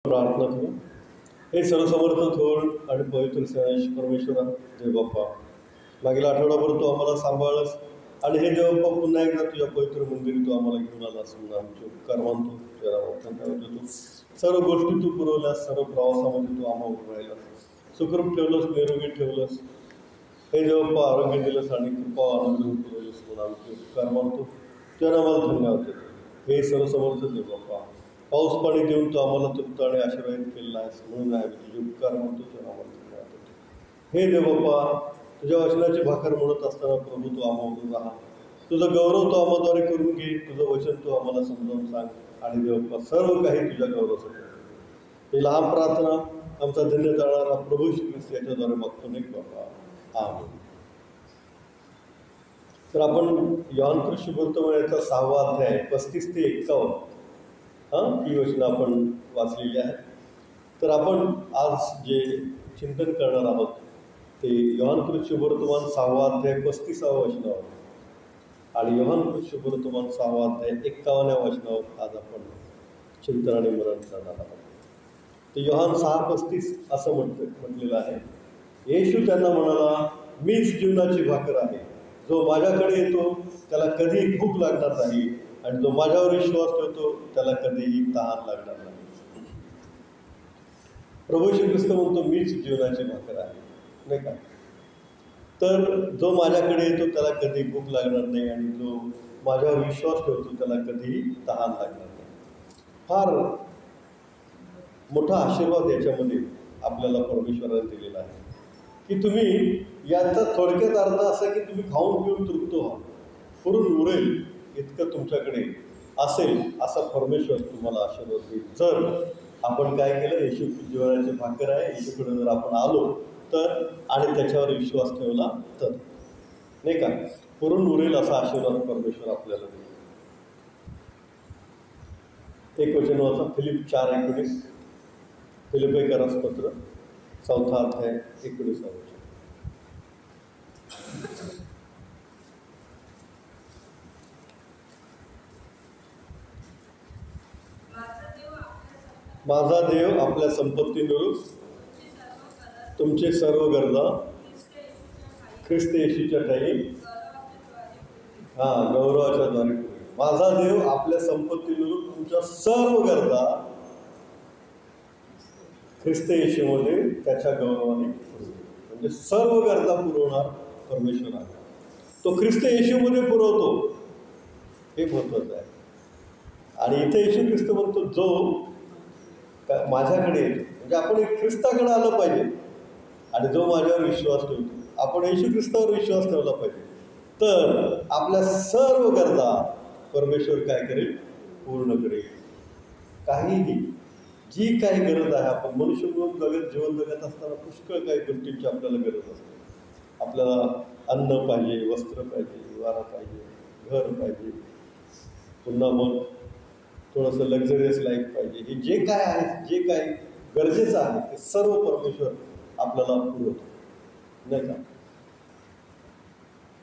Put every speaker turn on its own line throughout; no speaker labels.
प्रार्थना करू. हे सर्वसमर्थ थोर आणि पवित्र सेनाश परमेश्वरा देव बाप्पा, मागील आठवडाभर तू आम्हाला सांभाळस आणि हे देव बाप्पा पुन्हा एकदा तुझ्या पवित्र मंदिरी तू आम्हाला घेऊन आलास म्हणून आमचे उपकार मानतो. तुझ्या तू सर्व गोष्टी तू पुरवल्यास, सर्व प्रवासामध्ये तू आम्हाला राहिलास, सुखरूप ठेवलंस, निरोगी ठेवलंस. हे देव बाप्पा आरोग्य दिलंस आणि कृपा आनंद पुरवलंस म्हणून आमचे उपकार मानतो. तुझ्या नावाला धन्यवाद देतो. हे सर्वसमर्थ देव बाप्पा, पाऊस पाणी देऊन तू आम्हाला तृप्त आणि आशीर्वादित केलेला आहेस म्हणून आहे तुझे उपकार म्हणतो. तुझ्या नावाला धन्यवाद देतो. हे देव बाप्पा, तुझ्या वचनाची भाकर म्हणत असताना प्रभू तू आम्हाला राहा. तुझं गौरव तू आम्हाद्वारे करून घे. तुझं वचन तू आम्हाला समजावून सांग आणि देव बाप्पा सर्व काही तुझ्या गौरवासाठी. ही लहान प्रार्थना आमचा धन्य जाणारा प्रभू श्री ख्रिस्त याच्याद्वारे मागतो नाही बाप्पा, आमेन. तर आपण योहान शुभवर्तमानाचा 6वा अध्याय 35 ते 51 ही वचनं आपण वाचलेली आहे. तर आपण आज जे चिंतन करणार आहोत ते योहान शुभवर्तमान 6वा अध्याय 35वा वचनावर आणि योहान शुभवर्तमान 6वा अध्याय 51व्या वचनावर आज आपण चिंतन आणि मनन करणार आहोत. तर योहान 6:35 असं म्हटलेलं आहे, येशू त्यांना म्हणाला, मीच जीवनाची भाकर आहे. जो माझ्याकडे येतो त्याला कधीही भूक लागणार नाही आणि जो माझ्यावर विश्वास ठेवतो त्याला कधीही तहान लागणार नाही. प्रभू श्री ख्रिस्त म्हणतो मीच जीवनाची भाकर आहे, नाही का? तर जो माझ्याकडे येतो त्याला कधी भूक लागणार नाही आणि जो माझ्यावर विश्वास ठेवतो त्याला कधीही तहान लागणार नाही. फार मोठा आशीर्वाद याच्यामध्ये आपल्याला परमेश्वराने दिलेला आहे की तुम्ही याचा थोडक्यात अर्थ असा की तुम्ही खाऊन पिऊन तृप्त व्हा, पुरून उरेल इतकं तुमच्याकडे असेल असा परमेश्वर तुम्हाला आशीर्वाद देईल. जर आपण काय केलं, येशू जीवनाची भाकर आहे, येशूकडे जर आपण आलो तर आणि त्याच्यावर विश्वास ठेवला तर, नाही का, पुरून उरेल असा आशीर्वाद परमेश्वर आपल्याला देईल. एक वचन वाचा, फिलिप 4:19, फिलिपेकरास पत्र 4 अध्याय 19 वचन. माझा देव आपल्या संपत्तीनुरूप तुमचे सर्व गरजा ख्रिस्त येशूच्या ठाई गौरवाच्या द्वारे पुरेल. माझा देव आपल्या संपत्तीनुरूप तुमच्या सर्व गरजा ख्रिस्त येशूमध्ये त्याच्या गौरवाने पुरवेल. म्हणजे सर्व गरजा पुरवणार परमेश्वर आहे. तो ख्रिस्त येशूमध्ये पुरवतो, हे महत्त्वाचं आहे. आणि इथे येशू ख्रिस्त म्हणतो जो माझ्याकडे येतो, म्हणजे आपण ख्रिस्ताकडे आलं पाहिजे आणि जो माझ्यावर विश्वास ठेवतो, आपण येशू ख्रिस्तावर विश्वास ठेवला पाहिजे, तर आपल्या सर्व गरजा परमेश्वर काय करेल, पूर्ण करेल. काहीही जी काही गरज आहे, आपण मनुष्य म्हणून जीवन जगत असताना पुष्कळ काही गोष्टींची आपल्याला गरज असते. आपल्याला अन्न पाहिजे, वस्त्र पाहिजे, वारा पाहिजे, घर पाहिजे, पुन्हा मग थोडंसं लक्झरियस लाईफ पाहिजे. हे जे काय आहे, जे काही गरजेचं आहे ते सर्व परमेश्वर आपल्याला पुरवतो, नाही का?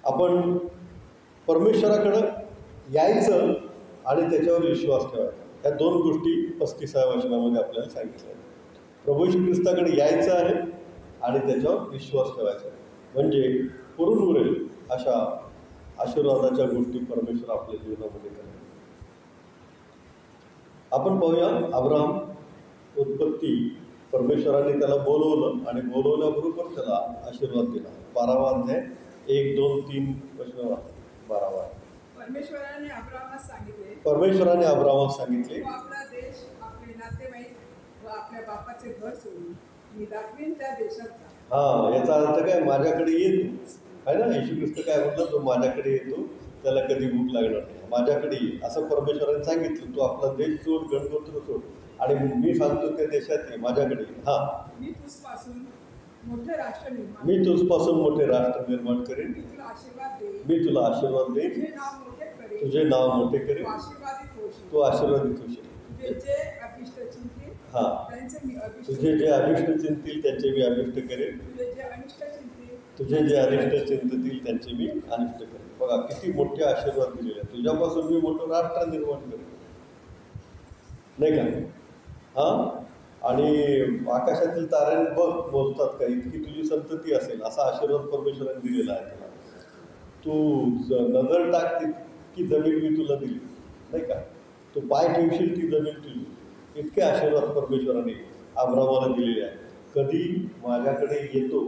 आपण परमेश्वराकडं यायचं आणि त्याच्यावर विश्वास ठेवायचा. ह्या दोन गोष्टी 35व्या वचनामध्ये आपल्याला सांगितल्या आहेत. प्रभू श्री ख्रिस्ताकडे यायचं आहे आणि त्याच्यावर विश्वास ठेवायचा आहे, म्हणजे पुरून उरेल अशा आशीर्वादाच्या गोष्टी परमेश्वर आपल्या जीवनामध्ये करतात. आपण पाहूया, अब्राहम उत्पत्ती, परमेश्वराने त्याला बोलवलं आणि बोलवल्याबरोबर त्याला आशीर्वाद दिला. 12वा अध्याय 1, 2, 3 वचन. 12वा.
परमेश्वराने अब्राहमास सांगितले, आपला देश, आपले नातेवाईक व आपल्या बापाचे घर सोडून मी दाखवीन त्या देशात जा.
याचा अर्थ काय, माझ्याकडे येतो आहे ना. येशू ख्रिस्त काय म्हटलं, तो माझ्याकडे येतो त्याला कधी भूक लागणार नाही, माझ्याकडे ये असं परमेश्वराने सांगितलं. तू आपला देश सोड, गणगोत्र सोड आणि मी सांगतो त्या देशात ये, माझ्याकडे.
मी तुझपासून मोठे राष्ट्र
निर्माण करेन, मी तुला आशीर्वाद देईन, तुझे नाव मोठे करेन, तू आशीर्वादित होशील. तुझे जे अभिष्ट चिंतील त्यांचे मी अभिष्ट करेन, तुझे जे अनिष्ट चिंततील त्यांचे मी अनिष्ट करेन. बघा किती मोठे आशीर्वाद दिलेले आहेत. तुझ्यापासून मी मोठं राष्ट्र निर्माण करेन, नाही का? आणि आकाशातील ताऱ्याने बघ बोलतात का इतकी तुझी संतती असेल, असा आशीर्वाद परमेश्वराने दिलेला आहे त्याला. तू नजर टाक तितकी जमीन मी तुला दिली, नाही का, तू पाय ठेवशील ती जमीन तुझी. इतके आशीर्वाद परमेश्वराने अब्रामाला दिलेले आहेत. कधी माझ्याकडे येतो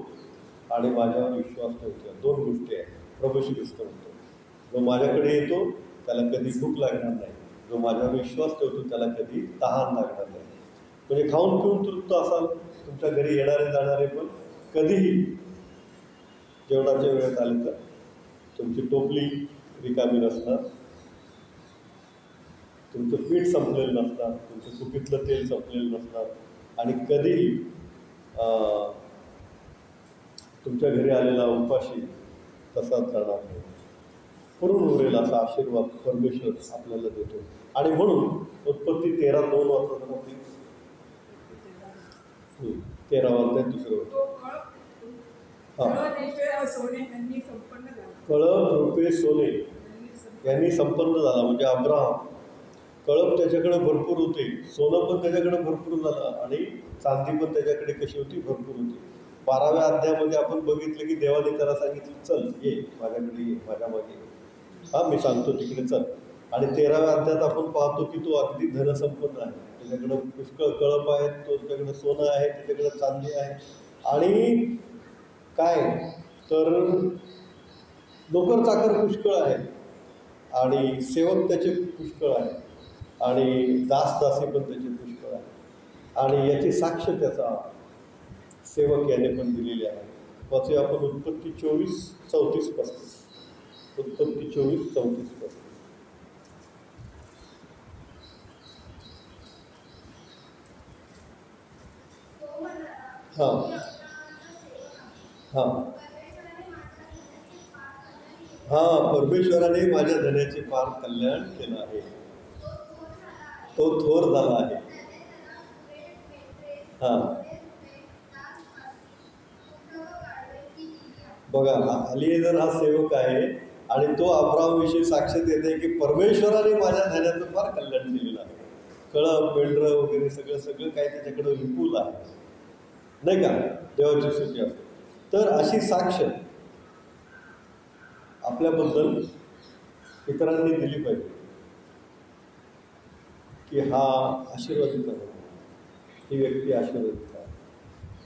आणि माझ्यावर विश्वास ठेवतो. दोन गोष्टी आहेत. प्रभू श्री ख्रिस्त म्हणतो, जो माझ्याकडे येतो त्याला कधी भूक लागणार नाही, जो माझ्यावर विश्वास ठेवतो त्याला कधी तहान लागणार नाही. म्हणजे खाऊन पिऊन तृप्त असाल, तुमच्या घरी येणारे जाणारे पण कधीही जेवणाच्या वेळेत आले तर तुमची टोपली रिकामी नसणार, तुमचं पीठ संपलेलं नसणार, तुमचं कुपीतलं तेल संपलेलं नसणार, आणि कधीही तुमच्या घरी आलेला उपाशी तसाच जाणार नाही. करून उरेल असा आशीर्वाद परमेश्वर आपल्याला देतो. आणि म्हणून उत्पत्ती 13:2 वाजता होती, 13 वाजता दुसरं होतं. कळप रुपये सोने यांनी संपन्न झाला. म्हणजे अब्राहम, कळप त्याच्याकडे भरपूर होते, सोनं पण त्याच्याकडे भरपूर झालं, आणि चांदी पण त्याच्याकडे कशी होती, भरपूर होती. 12व्या अध्यायामध्ये आपण बघितलं की देवाने त्याला सांगितलं, चल ये माझ्याकडे, ये माझ्या मागे, हां मी सांगतो तिकडे चल. आणि 13व्या अध्यायात आपण पाहतो की तो अगदी धनसंपन्न आहे, त्याच्याकडं पुष्कळ कळप आहेत, त्याच्याकडे सोनं आहे, त्याच्याकडे चांदी आहे, आणि काय तर नोकर चाकर पुष्कळ आहेत, आणि सेवक त्याचे पुष्कळ आहेत, आणि दास दासी पण त्याचे पुष्कळ आहे. आणि याची साक्ष त्याचा सेवक याने पण दिलेली आहे. वाचूया आपण उत्पत्ती 24:34. उत्पत्ती 24:34. हां हां हां परमेश्वराने माझ्या धन्याचे फार कल्याण केलं आहे, तो थोर झाला आहे. हां बघा, अलिएझर हा सेवक आहे, आणि तो अब्रामविषयी साक्ष देते की परमेश्वराने माझ्या धन्याचं फार कल्याण केलेलं आहे. कळप, मेंढरं वगैरे सगळं सगळं काही त्याच्याकडे विपुल आहे, नाही का, देवाची स्तुती असते. तर अशी साक्ष आपल्याबद्दल इतरांनी दिली पाहिजे की हा आशीर्वादित आहे, ही व्यक्ती आशीर्वादित आहे,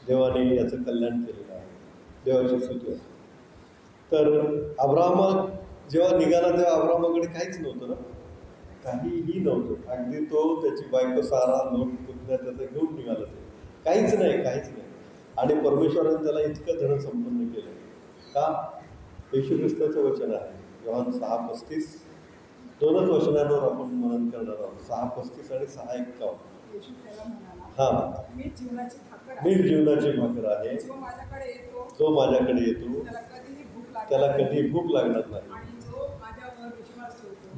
देवाने याचं कल्याण केलेलं आहे, देवाची स्तुती असते. तर अब्राहम जेव्हा निघाला तेव्हा अब्राहमाकडे काहीच नव्हतं ना, काहीही नव्हतं. अगदी तो त्याची बायको सारा लोट पुतण्या त्याचं घेऊन निघाला, ते काहीच नाही, काहीच नाही. आणि परमेश्वराने त्याला इतकं धन संपन्न केलं का? येशू ख्रिस्ताचं वचन आहे, योहान 6:35. दोनच वचनांवर आपण मनन करणार आहोत, 6:35 आणि 6:51. हां, मीच जीवनाची भाकर आहे, जो माझ्याकडे येतो त्याला कधी भूक लागणार नाही,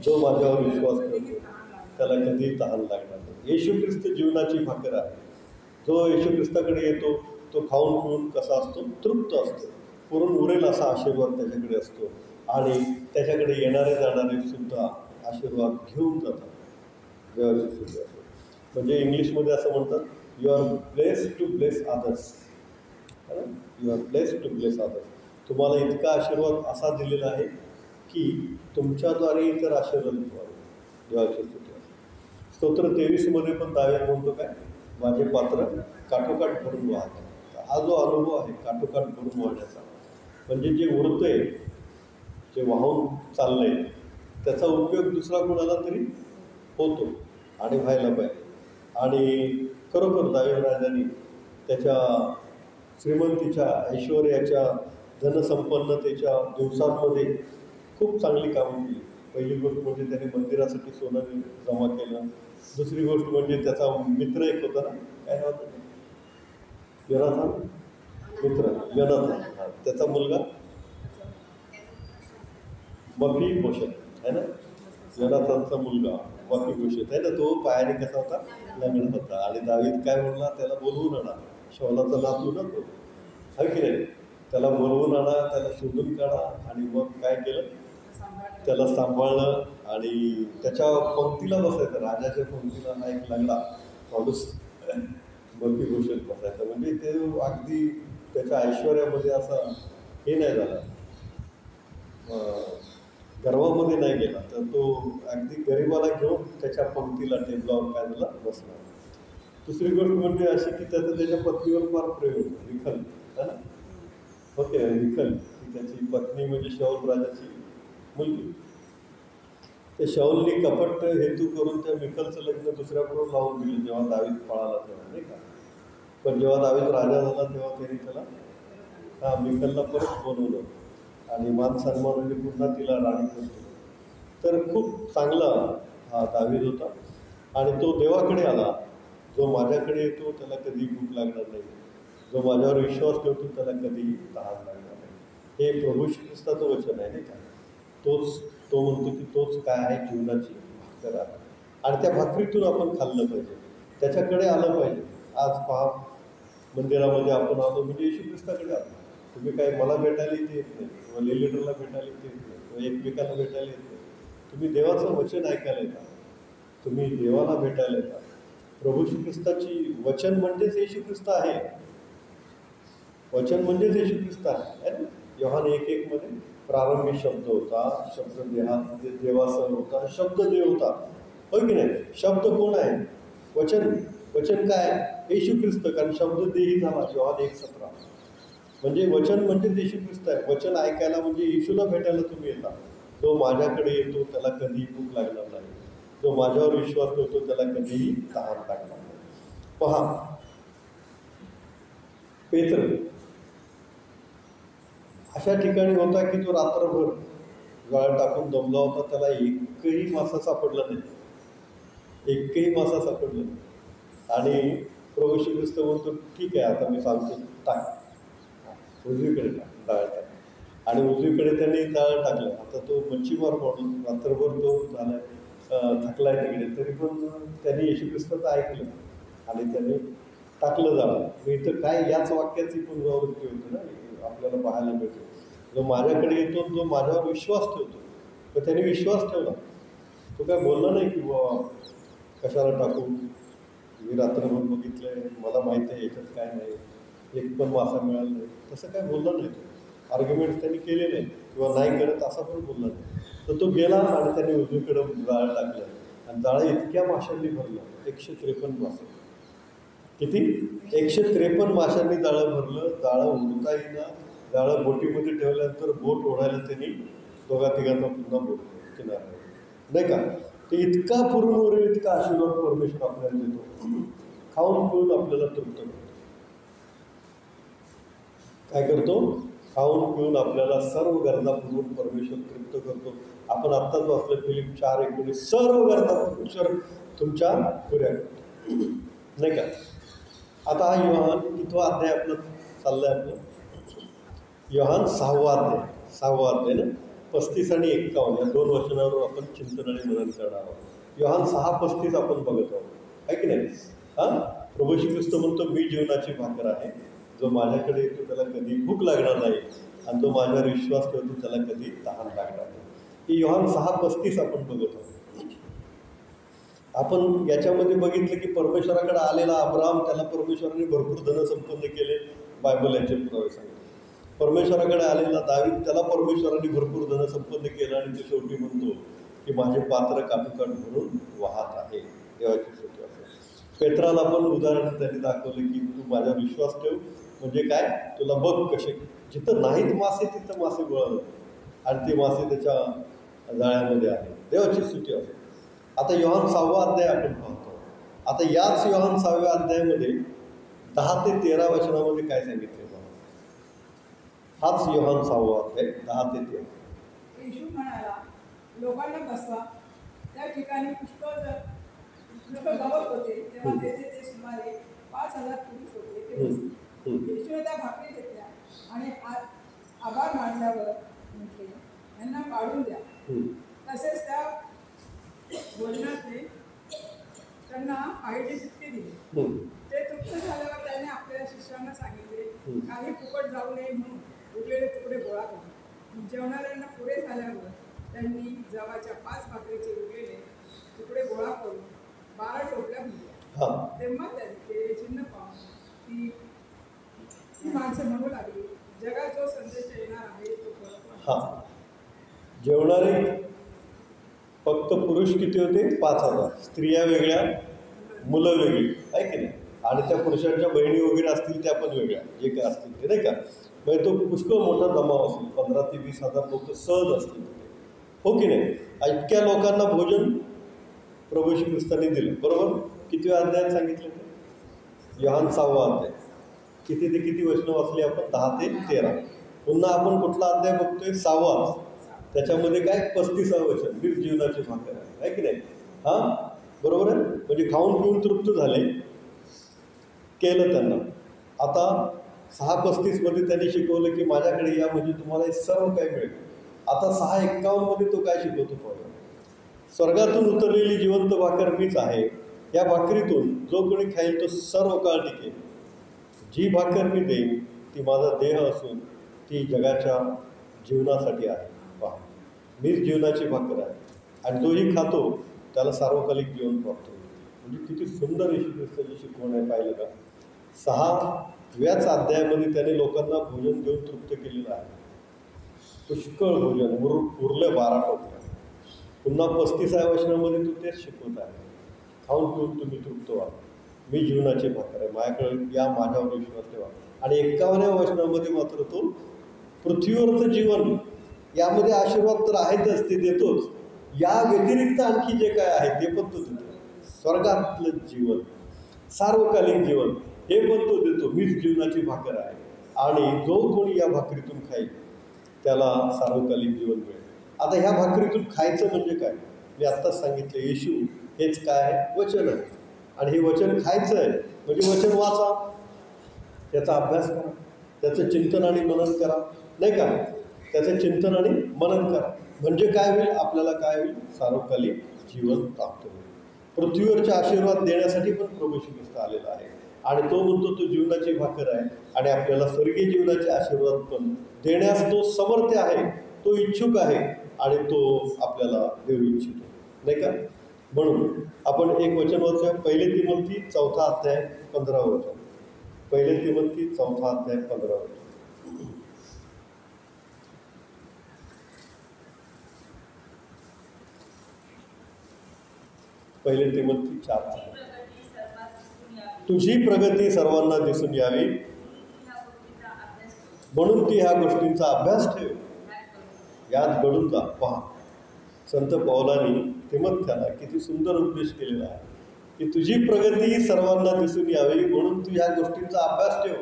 जो माझ्यावर विश्वास करतो त्याला कधी तहान लागणार नाही. येशू ख्रिस्त जीवनाची भाकर आहे. जो येशू ख्रिस्ताकडे येतो तो खाऊन पिऊन कसा असतो, तृप्त असतो, पुरून उरेल असा आशीर्वाद त्याच्याकडे असतो, आणि त्याच्याकडे येणारे जाणारे सुद्धा आशीर्वाद घेऊन जातात. देवाची स्तुती असते. म्हणजे इंग्लिशमध्ये असं म्हणतात, you are blessed to bless others. You are blessed to bless others. तुम्हाला इतका आशीर्वाद असा दिलेला आहे की तुमच्याद्वारे इतर आशीर्वाद व्हावे. देवाची स्तुती असते. स्तोत्र 23 पण दावीद म्हणतो काय, माझे पात्र काठोकाठ भरून वाहते. हा जो अनुभव आहे काठोकाठ भरून वाहण्याचा, म्हणजे जे उरतंय, जे वाहून चाललंय, त्याचा उपयोग दुसरा कोणाला तरी होतो आणि व्हायला पाहिजे. आणि खरोखर दावीद राजाने त्याच्या श्रीमंतीच्या, ऐश्वर्याच्या, धनसंपन्नतेच्या दिवसांमध्ये खूप चांगली कामं केली. पहिली गोष्ट म्हणजे त्याने मंदिरासाठी सोनं जमा केलं. दुसरी गोष्ट म्हणजे त्याचा मित्र एक होता ना, काय नाव होतं, योनाथान, मित्र योनाथान, त्याचा मुलगा मफीबोशेत आहे ना, योनाथानचा मुलगा मफीबोशेत आहे ना, तो पायाने कसा होता, लंगडत होता. आणि दावीद काय म्हणला, त्याला बोलवून आणा, शौलाचा नातू ना तो, आहे की नाही, त्याला बोलवून आणा, त्याला शोधून काढा. आणि मग काय केलं, त्याला सांभाळलं, आणि त्याच्या पंक्तीला बसायचं, राजाच्या पंक्तीला. हा एक लंगडा माणूस बकी घोषित बसायचा. म्हणजे ते अगदी त्याच्या ऐश्वर्यामध्ये असा हे नाही झाला, गर्वामध्ये नाही गेला, तर तो अगदी गरिबाला घेऊन त्याच्या पंक्तीला टेबलावर काय झाला बसला. दुसरी गोष्ट म्हणजे अशी की त्याचं त्याच्या पत्नीवर फार प्रेम होतं, विखल है ना. ओके, विखल ही त्याची पत्नी म्हणजे शाऊल राजाची मुलगी. ते शाऊलनी कपट हेतू करून त्या मिखलचं लग्न दुसऱ्याबरोबर लावून दिलं जेव्हा दावीद पळाला तेव्हा, नाही का. पण जेव्हा दावीद राजा झाला तेव्हा त्यांनी त्याला मिखलला परत बोलवलं आणि मान सन्मानाने पुन्हा तिला राणी करून दिलं. तर खूप चांगला हा दावीद होता आणि तो देवाकडे आला. जो माझ्याकडे येतो त्याला कधी भूक लागणार नाही, जो माझ्यावर विश्वास ठेवतो त्याला कधीही तहान लागणार नाही. हे प्रभू श्री ख्रिस्ताचं वचन आहे, नाही का. तो म्हणतो की तोच काय आहे जीवनाची भाकर आहे आणि त्या भाकरीतून आपण खाल्लं पाहिजे, त्याच्याकडे आलं पाहिजे. आज पहा, मंदिरामध्ये आपण आलो म्हणजे येशू ख्रिस्ताकडे आलो. तुम्ही काय मला भेटायला इथे येत नाही किंवा लिलिडरला भेटायला इथे येत नाही किंवा एकमेकांना भेटायला येत नाही. तुम्ही देवाचं वचन ऐकायला येता, तुम्ही देवाला भेटायला येता. प्रभू श्री ख्रिस्ताची वचन म्हणजेच येशू ख्रिस्त आहे. वचन म्हणजेच येशू ख्रिस्त आहे. योहान 1:1 मध्ये प्रारंभी शब्द होता, शब्द देवासह होता, शब्द देव होता. होय की नाही. शब्द कोण आहे? वचन. वचन काय? येशू ख्रिस्त. कारण शब्द देही झाला, योहान 1:17. म्हणजे वचन म्हणजे येशू ख्रिस्त आहे. वचन ऐकायला म्हणजे येशूला भेटायला तुम्ही येता. जो माझ्याकडे येतो त्याला कधीही भूक लागणार नाही, जो माझ्यावर विश्वास ठेवतो त्याला कधीही तहान लागणार नाही. पहा, पेत्र अशा ठिकाणी होता की तो रात्रभर जाळ टाकून दमला होता, त्याला एकही मासा सापडला नाही, एकही मासा सापडला नाही. आणि प्रभू श्री ख्रिस्त म्हणतो ठीक आहे, आता मी सांगतो, टाक उजवीकडे, टाक जाळ टाक. आणि उजवीकडे त्यांनी जाळ टाकलं. आता तो मच्छीमार म्हणून रात्रभर तो झालाय, थकलाय तिकडे, तरी पण त्यांनी येशू ख्रिस्ताचं ऐकलं आणि त्यांनी टाकलं जाळं. मी इथं काय याच वाक्याची पुनरावृत्ती होती ना आपल्याला पाहायला मिळते. जो माझ्याकडे येतो, जो माझ्यावर विश्वास ठेवतो, तर त्याने विश्वास ठेवला. तो काय बोलला नाही की बाबा कशाला टाकू, मी रात्रभर बघितलंय, मला माहिती आहे याच्यात काय नाही, एक पण मासा मिळाला नाही, तसं काय बोलला नाही. आर्ग्युमेंट्स त्यांनी केले नाही किंवा नाही करत असा पण बोलला नाही. तर तो गेला आणि त्याने उजवीकडं जाळं टाकलं आणि जाळं इतक्या माशांनी भरलं, 153 मासे. किती? 153 माशांनी जाळं भरलं. जाळं उडता येईना. जाळं बोटीमध्ये ठेवल्यानंतर बोट ओढायला त्यांनी दोघा तिघांना पुन्हा बोट किनाऱ्यावर, नाही का. ते इतका पुरून उरेल इतका आशीर्वाद परमेश्वर आपल्याला देतो. खाऊन पिऊन आपल्याला तृप्त करतो. काय करतो? खाऊन पिऊन आपल्याला सर्व गरजा पुरवून परमेश्वर तृप्त करतो. आपण आत्ताच वाचलं फिलिप 4:19, सर्व गरजा परमेश्वर तुमच्या पुऱ्या करतो, नाही का. आता हा योहान कितवा अध्याय आपलं चाललंय? आपलं योहान 6वा अध्याय ना. 35 आणि 51 या 2 वचनावर आपण चिंतन आणि मनन करणार आहोत. योहान 6:35 आपण बघत आहोत, आहे की नाही. प्रभू श्री ख्रिस्त म्हणतो मी जीवनाची भाकर आहे, जो माझ्याकडे येतो त्याला कधी भूक लागणार नाही आणि जो माझ्यावर विश्वास ठेवतो त्याला कधी तहान लागणार नाही. ही योहान 6:35 आपण बघत आहोत. आपण याच्यामध्ये बघितलं की परमेश्वराकडे आलेला अब्राम, त्याला परमेश्वराने भरपूर धनसंपन्न केले, बायबल याचे पुरावे सांगतो. परमेश्वराकडे आलेला दावीद, त्याला परमेश्वराने भरपूर धनसंपन्न केलं आणि तो शेवटी म्हणतो की माझे पात्र काठोकाठ भरून वाहत आहे. देवाची स्तुती असो. पेत्राला पण उदाहरण त्यांनी दाखवलं की तू माझा विश्वास ठेव, म्हणजे काय, तुला बघ कसे जिथं नाहीत मासे तिथं मासे गोळा होतात आणि ते मासे त्याच्या जाळ्यामध्ये आहे. देवाची स्तुती असो. आता योहान 6वा अध्याय आपण पाहतो. आता याच योहान 6व्या अध्यायामध्ये 10 ते 13 वचनामध्ये काय सांगितलं? हाच योहान 6वा अध्याय 10 ते 13.
येशू म्हणाला, लोकांना बसवा. त्या ठिकाणी पुष्कळ गवत होते, तेव्हा तेथे ते सुमारे 5,000 पुरुष होते. ते बसले. येशूने त्या भाकरी घेतल्या आणि आभार मानल्यावर म्हटले, यांना काढून द्या. तसेच त्या भोजनातले त्यांना पाहिजे तितके दिले. ते तृप्त झाल्यावर त्याने आपल्या शिष्यांना सांगितले, काही फुकट जाऊ नये म्हणून उरलेले तुकडे गोळा करा. जेवणाऱ्यांना पुरे झाल्यावर त्यांनी जवाच्या 5 भाकरीचे उरलेले तुकडे गोळा करून 12 टोपल्या भरल्या.
हां
तेव्हा ते चिन्ह पाहून ती ती माणसं म्हणू लागली, जगात जो संदेश येणार आहे तो खरोखर
हां जेवणारे फक्त पुरुष किती होते? 5,000. स्त्रिया वेगळ्या, मुलं वेगळी, आहे की नाही? आणि त्या पुरुषांच्या बहिणी वगैरे असतील त्या पण वेगळ्या, जे काय असतील ते, नाही का? म्हणजे तो पुष्कळ मोठा जमाव असेल, 15 ते 20,000 लोक सहज असतील, हो की नाही? इतक्या लोकांना भोजन प्रभू श्री ख्रिस्तांनी दिलं, बरोबर? किती अध्यायात सांगितलं ते? योहान 6वा अध्याय. किती ते किती वचनं वाचली आपण? 10 ते 13. पुन्हा आपण कुठला अध्याय बघतोय? 6वा. त्याच्यामध्ये काय? 35वं वचन, मीच जीवनाची भाकर आहे की नाही? हां बरोबर आहे. म्हणजे खाऊन पिऊन तृप्त झाले, केलं त्यांना. आता 6:35 त्यांनी शिकवलं की माझ्याकडे या म्हणजे तुम्हाला हे सर्व काही मिळेल. आता 6:51 तो काय शिकवतो पाहूया. स्वर्गातून उतरलेली जिवंत भाकर मीच आहे, या भाकरीतून जो कोणी खाईल तो सर्व काळ टिकेल. जी भाकर मी देईन ती माझा देह असून ती जगाच्या जीवनासाठी आहे. पहा, मीच जीवनाची भाकर आहे आणि तोही खातो त्याला सार्वकालिक जीवन प्राप्त होईल. म्हणजे किती सुंदर येशू ख्रिस्ताची शिकवण आहे, पाहिलं का? 6व्याच अध्यायामध्ये त्याने लोकांना भोजन देऊन तृप्त केलेलं आहे. पुष्कळ भोजन, उरलं 12 टोपल्या. पुन्हा 35व्या वचनामध्ये तो तेच शिकवत आहे, खाऊन पिऊन तुम्ही तृप्त व्हा, मी जीवनाची भाकर आहे, माझ्याकडे या, माझ्यावर विश्वास ठेवा. आणि 51व्या वचनामध्ये मात्र तो पृथ्वीवरचं जीवन, यामध्ये आशीर्वाद तर आहेतच, ते देतोच, या व्यतिरिक्त आणखी जे काय आहे ते पण तो देतो. स्वर्गातलं जीवन, सार्वकालिक जीवन, हे पण तो देतो. मीच जीवनाची भाकर आहे आणि जो कोणी या भाकरीतून खाईल त्याला सार्वकालिक जीवन मिळेल. आता ह्या भाकरीतून खायचं म्हणजे काय? मी आत्ताच सांगितलं, येशू हेच काय आहे? वचन आहे. आणि हे वचन खायचं आहे म्हणजे वचन वाचा, त्याचा अभ्यास करा, त्याचं चिंतन आणि मनन करा, नाही का? त्याचं चिंतन आणि मनन करा म्हणजे काय होईल? आपल्याला काय होईल? सार्वकालिक जीवन प्राप्त होईल. पृथ्वीवरचे आशीर्वाद देण्यासाठी पण प्रभू श्री ख्रिस्त आलेला आहे आणि तो म्हणतो तो जीवनाची भाकर आहे आणि आपल्याला स्वर्गीय जीवनाचे आशीर्वाद पण देण्यास तो समर्थ आहे, तो इच्छुक आहे आणि तो आपल्याला देऊ इच्छितो, नाही का? म्हणून आपण एक वचन वाचूया. 1 तिमोथी 4 अध्याय 15 वचन. 1 तिमोथी 4 अध्याय 15 वचन. 1 तिमोथी 4. तुझी प्रगती सर्वांना दिसून यावी म्हणून ती ह्या गोष्टींचा अभ्यास ठेव, यात घडून जा. पहा, संत पौलांनी तिमोथ्याला किती सुंदर उपदेश केलेला आहे की तुझी प्रगती सर्वांना दिसून यावी म्हणून तू ह्या गोष्टींचा अभ्यास ठेव.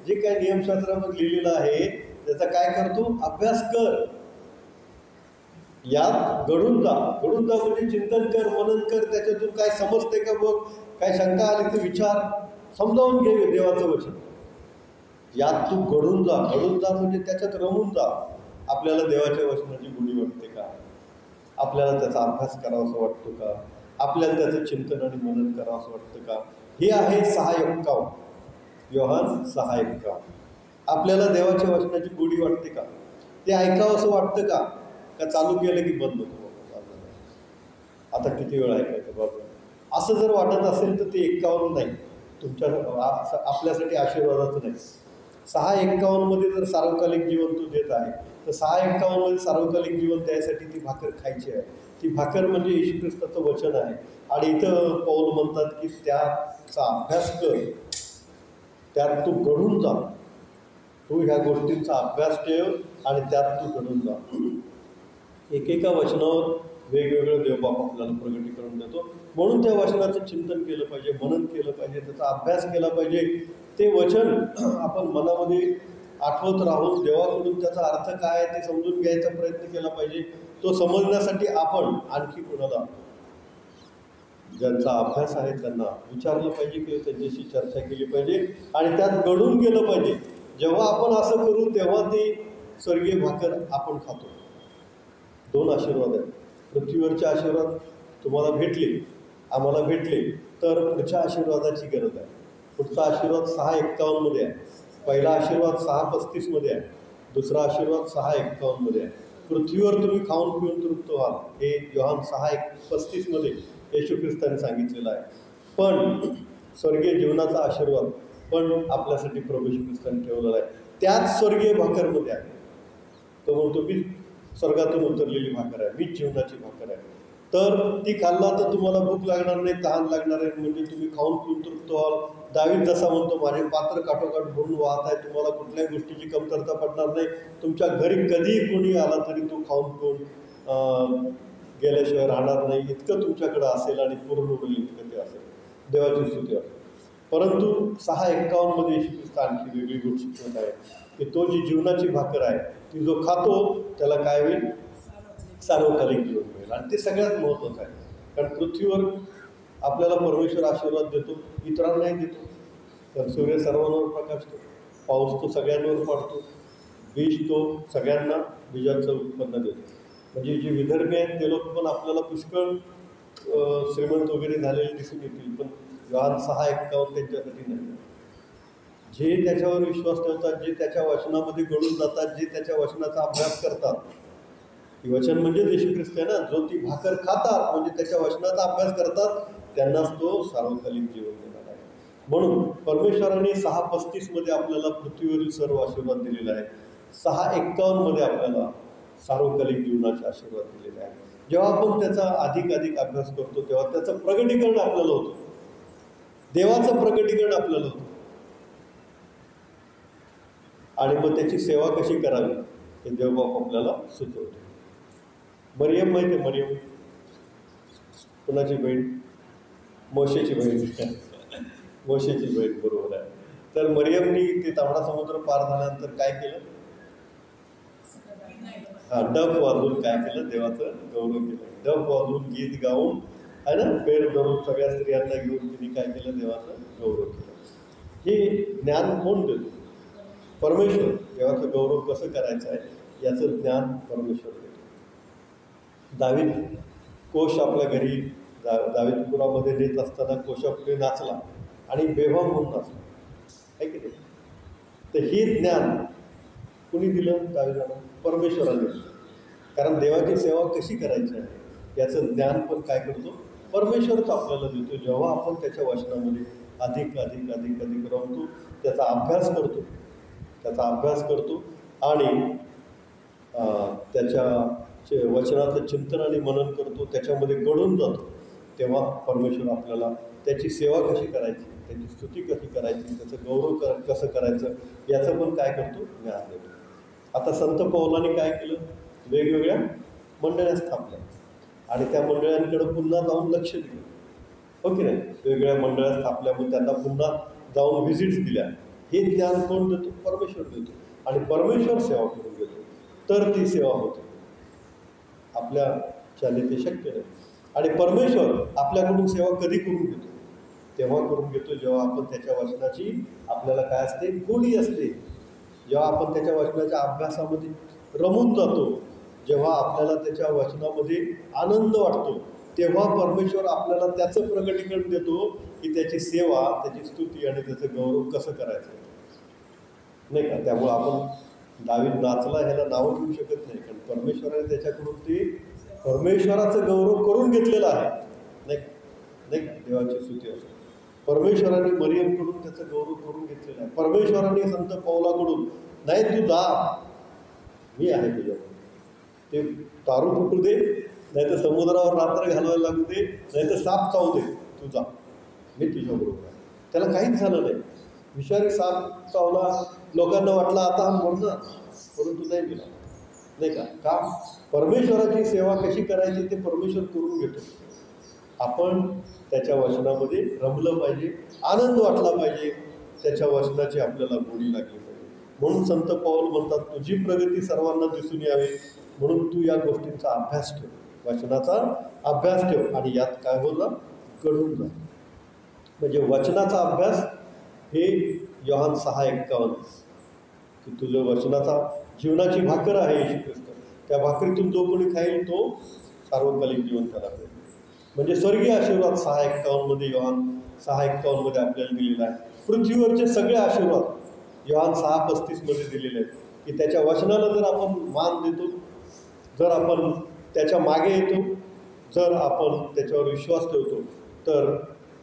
जे काही नियमशास्त्रामध्ये लिहिलेलं आहे त्याचा काय करतो? अभ्यास कर, यात घडून जा. घडून जा म्हणजे चिंतन कर, मनन कर, त्याच्यातून काय समजते का बघ, काय शंका आली तर विचार, समजावून घे देवाचं वचन. यात तू घडून जा. घडून जा म्हणजे त्याच्यात रमून जा. आपल्याला देवाच्या वचनाची गोडी वाटते का? आपल्याला त्याचा अभ्यास करावासा वाटतो का? आपल्याला त्याचं चिंतन आणि मनन करावंसं वाटतं का? हे आहे 6:51, योहान 6:51. आपल्याला देवाच्या वचनाची गोडी वाटते का? ते ऐकावं असं वाटतं का? का चालू केलं की बंद होतो, आता किती वेळ ऐकायचं बाबा? असं जर वाटत असेल तर ते 51 नाही, तुमच्या आपल्यासाठी आशीर्वादाचं नाही. 6:51 जर सार्वकालिक जीवन तू देत आहे तर 6:51 सार्वकालिक जीवन द्यायसाठी ती भाकर खायची आहे. ती भाकर म्हणजे येशू ख्रिस्ताचं वचन आहे. आणि इथं पौल म्हणतात की त्याचा अभ्यास कर, त्यात तू घडून जा. तू ह्या गोष्टींचा अभ्यास ठेव आणि त्यात तू घडून जा. एकेका वचनावर वेगवेगळं देवबाप आपल्याला प्रगटीकरण देतो. म्हणून त्या वचनाचं चिंतन केलं पाहिजे, मनन केलं पाहिजे, त्याचा अभ्यास केला पाहिजे. ते वचन आपण मनामध्ये आठवत राहून देवाकडून त्याचा अर्थ काय आहे ते समजून घ्यायचा प्रयत्न केला पाहिजे. तो समजण्यासाठी आपण आणखी कोणाला ज्यांचा अभ्यास आहे त्यांना विचारलं पाहिजे किंवा त्यांच्याशी चर्चा केली पाहिजे आणि त्यात घडून गेलं पाहिजे. जेव्हा आपण असं करू तेव्हा ती स्वर्गीय भाकर आपण खातो. 2 आशीर्वाद आहेत. पृथ्वीवरचे आशीर्वाद तुम्हाला भेटले, आम्हाला भेटले, तर पुढच्या आशीर्वादाची गरज आहे. पुढचा आशीर्वाद 6:51 आहे. पहिला आशीर्वाद 6:35 आहे. दुसरा आशीर्वाद 6:51 आहे. पृथ्वीवर तुम्ही खाऊन पिऊन तृप्त व्हाल, हे योहान 6:35 येशू ख्रिस्ताने सांगितलेलं आहे. पण स्वर्गीय जीवनाचा आशीर्वाद पण आपल्यासाठी प्रभू श्री ख्रिस्तांनी ठेवलेला आहे. त्याच स्वर्गीय भाकरमध्ये आहे. तो म्हणतो मी स्वर्गातून उतरलेली भाकर आहे, मीच जीवनाची भाकर आहे. तर ती खाल्ला तर तुम्हाला भूक लागणार नाही, तहान लागणार आहे, म्हणजे तुम्ही खाऊन पिऊन तृप्त व्हाल. दावीद जसा म्हणतो माझे पात्र काठोकाठ भरून वाहत आहे, तुम्हाला कुठल्याही गोष्टीची कमतरता पडणार नाही. तुमच्या घरी कधीही कोणी आला तरी तो खाऊन पिऊन गेल्याशिवाय राहणार नाही, इतकं तुमच्याकडं असेल आणि पूर्ण होईल इतकं ते असेल. देवाची स्तुती असेल. परंतु 6:51 मध्ये येशू ख्रिस्त आणखी वेगळी गोष्ट शिकवत आहे की तो जी जीवनाची भाकर आहे ती जो खातो त्याला काय होईल, सार्वकालिक जीवन मिळेल. आणि ते सगळ्यात महत्त्वाचं आहे. कारण पृथ्वीवर आपल्याला परमेश्वर आशीर्वाद देतो, इतरांनाही देतो. तर सूर्य सर्वांवर प्रकाशतो, पाऊस तो सगळ्यांवर पडतो, बीज तो सगळ्यांना बीजाचं उत्पन्न देतो. म्हणजे जे विदर्भी आहेत ते लोक पण आपल्याला पुष्कळ श्रीमंत वगैरे झालेले दिसून येतील, पण योहान 6:51 त्यांच्यासाठी नाही. जे त्याच्यावर विश्वास ठेवतात, जे त्याच्या वचनामध्ये गळून जातात, जे त्याच्या वचनाचा अभ्यास करतात, वचन म्हणजे येशू ख्रिस्त आहे ना, जो ती भाकर खातात म्हणजे त्याच्या वचनाचा अभ्यास करतात, त्यांनाच तो सार्वकालिक जीवन देणार आहे. म्हणून परमेश्वराने 6:35 मध्ये आपल्याला पृथ्वीवरील सर्व आशीर्वाद दिलेला आहे. 6:51 मध्ये आपल्याला सार्वकालिक जीवनाचे आशीर्वाद दिलेले आहे. जेव्हा आपण त्याचा अधिक अभ्यास करतो तेव्हा त्याचं प्रगटीकरण आपल्याला होतं, देवाचं प्रगटीकरण आपल्याला होतं. आणि मग त्याची सेवा कशी करावी हे देवबाप आपल्याला सुचवतो. मरियम माहिती आहे, मरियम कुणाची बहीण? मोशेची बहीण. मोशेची बहीण, बरोबर आहे. तर मरियमनी ते तांबडा समुद्र पार झाल्यानंतर काय केलं? डफ वाजवून काय केलं? देवाचं गौरव केलं. डफ वाजवून गीत गाऊन आहे ना, पेर धरून सगळ्या स्त्रियांना घेऊन तिने काय केलं? देवाचं गौरव केलं. हे ज्ञान कोण देतो? परमेश्वर. देवाचं गौरव कसं करायचं आहे याचं ज्ञान परमेश्वर देतो. दावीद कोश आपल्या घरी दावीदपुरामध्ये नेत असताना कोशापुढे नाचला आणि बेभान होऊन नाचला, आहे की नाही? तर हे ज्ञान कुणी दिलं? दावीदाला. परमेश्वराने दिलं. कारण देवाची सेवा कशी करायची आहे याचं ज्ञान पण काय करतो? परमेश्वरच आपल्याला देतो. जेव्हा आपण त्याच्या वचनामध्ये अधिक राहतो, त्याचा अभ्यास करतो आणि त्याच्या वचनाचं चिंतन आणि मनन करतो, त्याच्यामध्ये गळून जातो, तेव्हा परमेश्वर आपल्याला त्याची सेवा कशी करायची, त्याची स्तुती कशी करायची, त्याचं गौरव कसं करायचं याचं पण काय करतो? ज्ञान देतो. आता संत पौलांनी काय केलं? वेगवेगळ्या मंडळ्या स्थापल्या आणि त्या मंडळांकडे पुन्हा जाऊन लक्ष दिलं, हो की नाही? वेगवेगळ्या मंडळात स्थापल्यामुळे त्यांना पुन्हा जाऊन व्हिजिट्स दिल्या. हे ज्ञान कोण देतो? परमेश्वर देतो. आणि परमेश्वर सेवा करून घेतो, तर ती सेवा होते. आपल्याच्याने ते शक्य नाही. आणि परमेश्वर आपल्याकडून सेवा कधी करून घेतो? तेव्हा करून घेतो जेव्हा आपण त्याच्या वचनाची आपल्याला काय असते? गोडी असते. जेव्हा आपण त्याच्या वचनाच्या अभ्यासामध्ये रमून जातो, जेव्हा आपल्याला त्याच्या वचनामध्ये आनंद वाटतो, तेव्हा परमेश्वर आपल्याला त्याचं प्रगटीकरण देतो की त्याची सेवा, त्याची स्तुती आणि त्याचं गौरव कसं करायचं, नाही का? त्यामुळं आपण दावीद नाचला ह्याला नावं ठेवू शकत नाही, कारण परमेश्वराने त्याच्याकडून ते परमेश्वराचं गौरव करून घेतलेलं आहे, नाही का? देवाची स्तुती असते. परमेश्वराने मरियमकडून त्याचं गौरव करून घेतलेलं आहे. परमेश्वराने संत पौलाकडून नाही तू जा, मी आहे तुझ्याकडून, ते तारू फुटू दे, नाही तर समुद्रावर रात्र घालवायला लागू दे, नाही तर साप चावू दे, तू जा, मी तुझ्याबरोबर आहे. त्याला काहीच झालं नाही. विषारी साप चावला, लोकांना वाटलं आता हा मरणार, परंतु नाही गेला, नाही का? का? परमेश्वराची सेवा कशी करायची ते परमेश्वर करून घेतो. आपण त्याच्या वचनामध्ये रमलं पाहिजे, आनंद वाटला पाहिजे, त्याच्या वचनाची आपल्याला गोडी लागली पाहिजे. म्हणून संत पौल म्हणतात तुझी प्रगती सर्वांना दिसून यावी म्हणून तू या गोष्टींचा अभ्यास ठेव, वचनाचा अभ्यास ठेव, आणि यात काय होतं? घडून जा. म्हणजे वचनाचा अभ्यास हे योहान 6:51 की तुझं वचनाचा जीवनाची भाकर आहे येशू ख्रिस्त, त्या भाकरीतून जो कोणी खाईल तो सार्वकालिक जीवन त्याला मिळेल. म्हणजे स्वर्गीय आशीर्वाद 6:51 मध्ये, योहान 6:51 मध्ये आपल्याला दिलेला आहे. पृथ्वीवरचे सगळे आशीर्वाद योहान 6:35 मध्ये दिलेले आहेत की त्याच्या वचनाला जर आपण मान देतो, जर आपण त्याच्या मागे येतो, जर आपण त्याच्यावर विश्वास ठेवतो, तर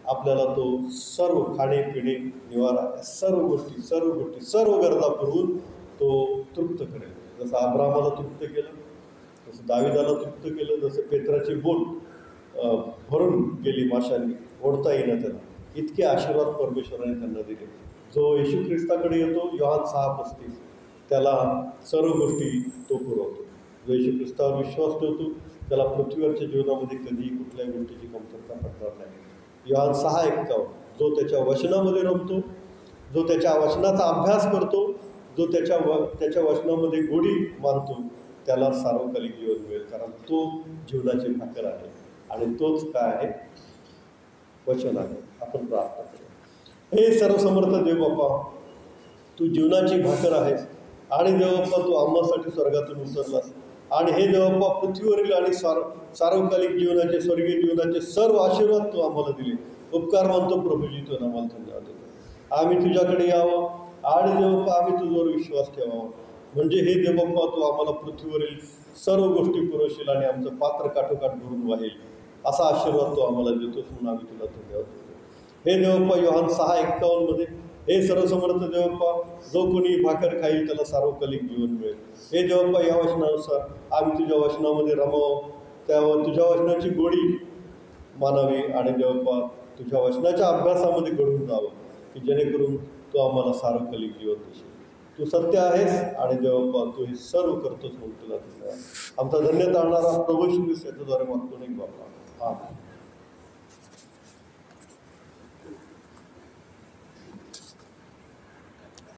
आपल्याला तो सर्व खाणे-पिणे, निवारा या सर्व सर्व गरजा पुरवून तो तृप्त करेल. जसं अब्रामाला तृप्त केलं, जसं दाविदाला तृप्त केलं, जसं पेत्राची बोट भरून गेली माशांनी, ओढता येईना त्याला, इतके आशीर्वाद परमेश्वराने त्यांना दिले. जो येशू ख्रिस्ताकडे येतो, योहान 6:35, त्याला सर्व गोष्टी तो पुरवतो. जो येशू ख्रिस्तावर विश्वास ठेवतो त्याला पृथ्वीवरच्या जीवनामध्ये कधीही कुठल्याही गोष्टीची कमतरता पडणार नाही. योहान 6:51, जो त्याच्या वचनामध्ये रमतो, जो त्याच्या वचनाचा अभ्यास करतो, जो त्याच्या वचनामध्ये गोडी मानतो, त्याला सार्वकालिक जीवन मिळेल. कारण तो जीवनाची भाकर आहे आणि तोच काय आहे? वचन आहे. आपण प्रार्थना करूया. हे सर्वसमर्थ देव बाप्पा, तू जीवनाची भाकर आहेस आणि देवबाप्पा तू आम्हासाठी स्वर्गातून उतरलास आणि हे देवबाप्पा पृथ्वीवरील आणि सार्वकालिक जीवनाचे, स्वर्गीय जीवनाचे सर्व आशीर्वाद तू आम्हाला दिले. उपकार मानतो प्रभूजी, तो आम्हाला धन्यवाद देतो. आम्ही तुझ्याकडे यावं आणि देवबाप्पा आम्ही तुझ्यावर विश्वास ठेवावा, म्हणजे हे देवबाप्पा तू आम्हाला पृथ्वीवरील सर्व गोष्टी पुरवशील आणि आमचं पात्र काठोकाठ भरून वाहेल, असा आशीर्वाद तो आम्हाला देतोस म्हणून आम्ही तुला धन्यवाद देतो. हे देवबाप्पा योहान 6:51 हे सर्वसमर्थ देवबाप्पा, जो कोणी भाकर खाईल त्याला सार्वकालिक जीवन मिळेल. हे देवबाप्पा, या वचनानुसार आम्ही तुझ्या वचनामध्ये रमावं, त्यावर तुझ्या वचनाची गोडी मानावी आणि देवबाप्पा तुझ्या वचनाच्या अभ्यासामध्ये घडून जावं, की जेणेकरून तू आम्हाला सार्वकालिक जीवन देशील. तू सत्य आहेस आणि देवबाप्पा तू हे सर्व करतोस म्हणून तुला धन्यवाद. आमचा धन्य तारणारा प्रभू श्री ख्रिस्त याच्याद्वारे मागतो नाही बाप्पा. आमेन.